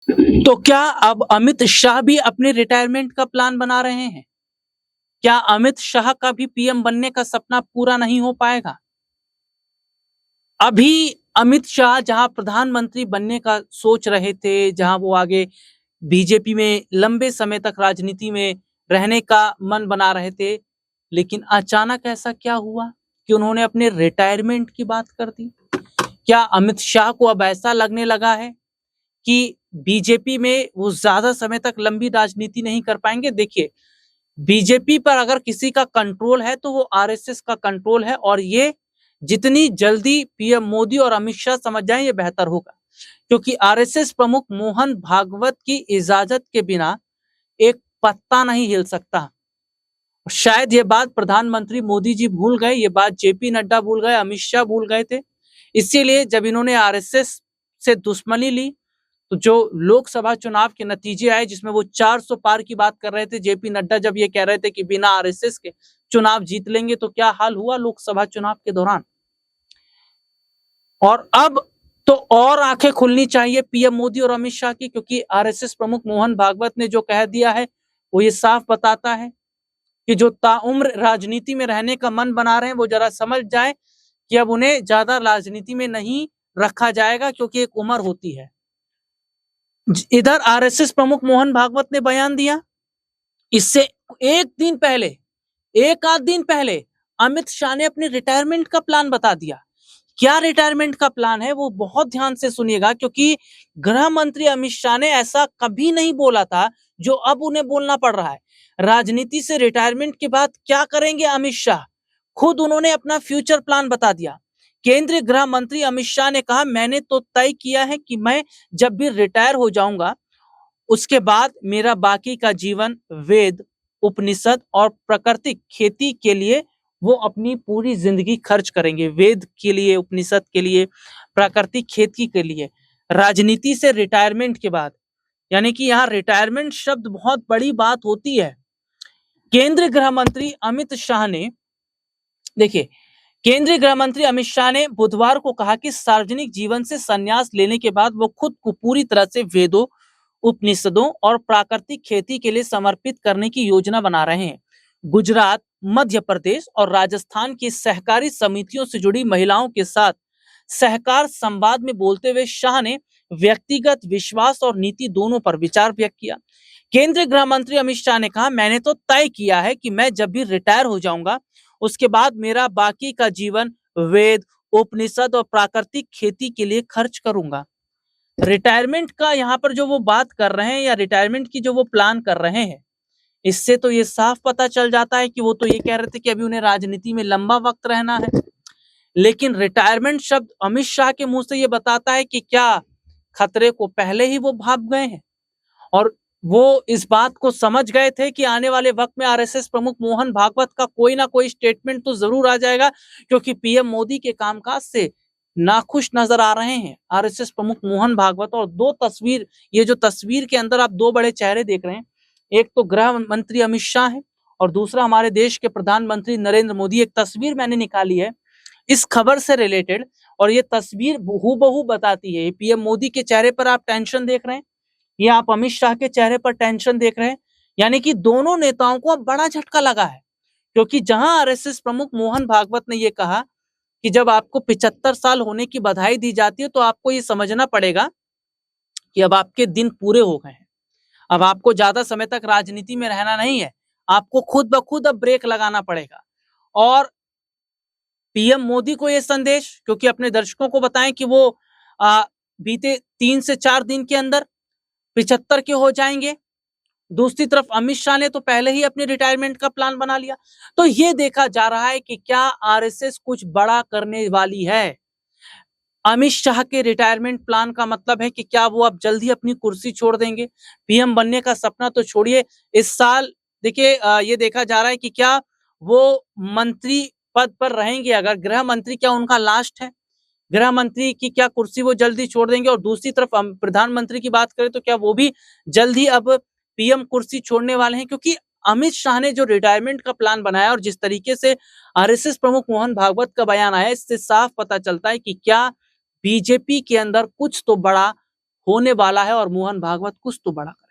तो क्या अब अमित शाह भी अपने रिटायरमेंट का प्लान बना रहे हैं? क्या अमित शाह का भी पीएम बनने का सपना पूरा नहीं हो पाएगा? अभी अमित शाह जहां प्रधानमंत्री बनने का सोच रहे थे, जहां वो आगे बीजेपी में लंबे समय तक राजनीति में रहने का मन बना रहे थे, लेकिन अचानक ऐसा क्या हुआ कि उन्होंने अपने रिटायरमेंट की बात कर दी? क्या अमित शाह को अब ऐसा लगने लगा है कि बीजेपी में वो ज्यादा समय तक लंबी राजनीति नहीं कर पाएंगे? देखिए, बीजेपी पर अगर किसी का कंट्रोल है तो वो आरएसएस का कंट्रोल है, और ये जितनी जल्दी पीएम मोदी और अमित शाह समझ जाएं ये बेहतर होगा, क्योंकि आरएसएस प्रमुख मोहन भागवत की इजाजत के बिना एक पत्ता नहीं हिल सकता। शायद ये बात प्रधानमंत्री मोदी जी भूल गए, ये बात जेपी नड्डा भूल गए, अमित शाह भूल गए थे। इसीलिए जब इन्होंने आरएसएस से दुश्मनी ली, तो जो लोकसभा चुनाव के नतीजे आए जिसमें वो 400 पार की बात कर रहे थे, जेपी नड्डा जब ये कह रहे थे कि बिना आरएसएस के चुनाव जीत लेंगे, तो क्या हाल हुआ लोकसभा चुनाव के दौरान। और अब तो और आंखें खुलनी चाहिए पीएम मोदी और अमित शाह की, क्योंकि आरएसएस प्रमुख मोहन भागवत ने जो कह दिया है वो ये साफ बताता है कि जो ताउम्र राजनीति में रहने का मन बना रहे हैं वो जरा समझ जाए कि अब उन्हें ज्यादा राजनीति में नहीं रखा जाएगा, क्योंकि एक उम्र होती है। इधर आरएसएस प्रमुख मोहन भागवत ने बयान दिया, इससे एक दिन पहले, एक आध दिन पहले अमित शाह ने अपने रिटायरमेंट का प्लान बता दिया। क्या रिटायरमेंट का प्लान है वो बहुत ध्यान से सुनिएगा, क्योंकि गृह मंत्री अमित शाह ने ऐसा कभी नहीं बोला था जो अब उन्हें बोलना पड़ रहा है। राजनीति से रिटायरमेंट के बाद क्या करेंगे अमित शाह, खुद उन्होंने अपना फ्यूचर प्लान बता दिया। केंद्रीय गृह मंत्री अमित शाह ने कहा, मैंने तो तय किया है कि मैं जब भी रिटायर हो जाऊंगा उसके बाद मेरा बाकी का जीवन वेद, उपनिषद और प्राकृतिक खेती के लिए वो अपनी पूरी जिंदगी खर्च करेंगे। वेद के लिए, उपनिषद के लिए, प्राकृतिक खेती के लिए, राजनीति से रिटायरमेंट के बाद। यानी कि यहाँ रिटायरमेंट शब्द बहुत बड़ी बात होती है। केंद्रीय गृह मंत्री अमित शाह ने, देखिए, केंद्रीय गृह मंत्री अमित शाह ने बुधवार को कहा कि सार्वजनिक जीवन से संन्यास लेने के बाद वो खुद को पूरी तरह से वेदों, उपनिषदों और प्राकृतिक खेती के लिए समर्पित करने की योजना बना रहे हैं। गुजरात, मध्य प्रदेश और राजस्थान की सहकारी समितियों से जुड़ी महिलाओं के साथ सहकार संवाद में बोलते हुए शाह ने व्यक्तिगत विश्वास और नीति दोनों पर विचार व्यक्त किया। केंद्रीय गृह मंत्री अमित शाह ने कहा, मैंने तो तय किया है कि मैं जब भी रिटायर हो जाऊंगा उसके बाद मेरा बाकी का जीवन वेद, उपनिषद और प्राकृतिक खेती के लिए खर्च करूंगा। रिटायरमेंट का यहाँ पर जो वो बात कर रहे हैं या रिटायरमेंट की जो वो प्लान कर रहे हैं, इससे तो ये साफ पता चल जाता है कि वो तो ये कह रहे थे कि अभी उन्हें राजनीति में लंबा वक्त रहना है, लेकिन रिटायरमेंट शब्द अमित शाह के मुंह से ये बताता है कि क्या खतरे को पहले ही वो भाप गए हैं, और वो इस बात को समझ गए थे कि आने वाले वक्त में आरएसएस प्रमुख मोहन भागवत का कोई ना कोई स्टेटमेंट तो जरूर आ जाएगा, क्योंकि पीएम मोदी के कामकाज से नाखुश नजर आ रहे हैं आरएसएस प्रमुख मोहन भागवत। और दो तस्वीर, ये जो तस्वीर के अंदर आप दो बड़े चेहरे देख रहे हैं, एक तो गृह मंत्री अमित शाह है और दूसरा हमारे देश के प्रधानमंत्री नरेंद्र मोदी। एक तस्वीर मैंने निकाली है इस खबर से रिलेटेड, और ये तस्वीर हूबहू बताती है। पीएम मोदी के चेहरे पर आप टेंशन देख रहे हैं, ये आप अमित शाह के चेहरे पर टेंशन देख रहे हैं। यानी कि दोनों नेताओं को अब बड़ा झटका लगा है, क्योंकि जहां आरएसएस प्रमुख मोहन भागवत ने यह कहा कि जब आपको 75 साल होने की बधाई दी जाती है तो आपको ये समझना पड़ेगा कि अब आपके दिन पूरे हो गए हैं, अब आपको ज्यादा समय तक राजनीति में रहना नहीं है, आपको खुद ब खुद अब ब्रेक लगाना पड़ेगा। और पीएम मोदी को यह संदेश, क्योंकि अपने दर्शकों को बताएं कि वो बीते 3 से 4 दिन के अंदर 75 के हो जाएंगे। दूसरी तरफ अमित शाह ने तो पहले ही अपने रिटायरमेंट का प्लान बना लिया। तो ये देखा जा रहा है कि क्या आरएसएस कुछ बड़ा करने वाली है। अमित शाह के रिटायरमेंट प्लान का मतलब है कि क्या वो अब जल्दी अपनी कुर्सी छोड़ देंगे, पीएम बनने का सपना तो छोड़िए, इस साल देखिए ये देखा जा रहा है कि क्या वो मंत्री पद पर रहेंगे। अगर गृह मंत्री, क्या उनका लास्ट है, गृह मंत्री की क्या कुर्सी वो जल्दी छोड़ देंगे। और दूसरी तरफ प्रधानमंत्री की बात करें तो क्या वो भी जल्दी अब पीएम कुर्सी छोड़ने वाले हैं, क्योंकि अमित शाह ने जो रिटायरमेंट का प्लान बनाया और जिस तरीके से आरएसएस प्रमुख मोहन भागवत का बयान आया, इससे साफ पता चलता है कि क्या बीजेपी के अंदर कुछ तो बड़ा होने वाला है और मोहन भागवत कुछ तो बड़ा करें।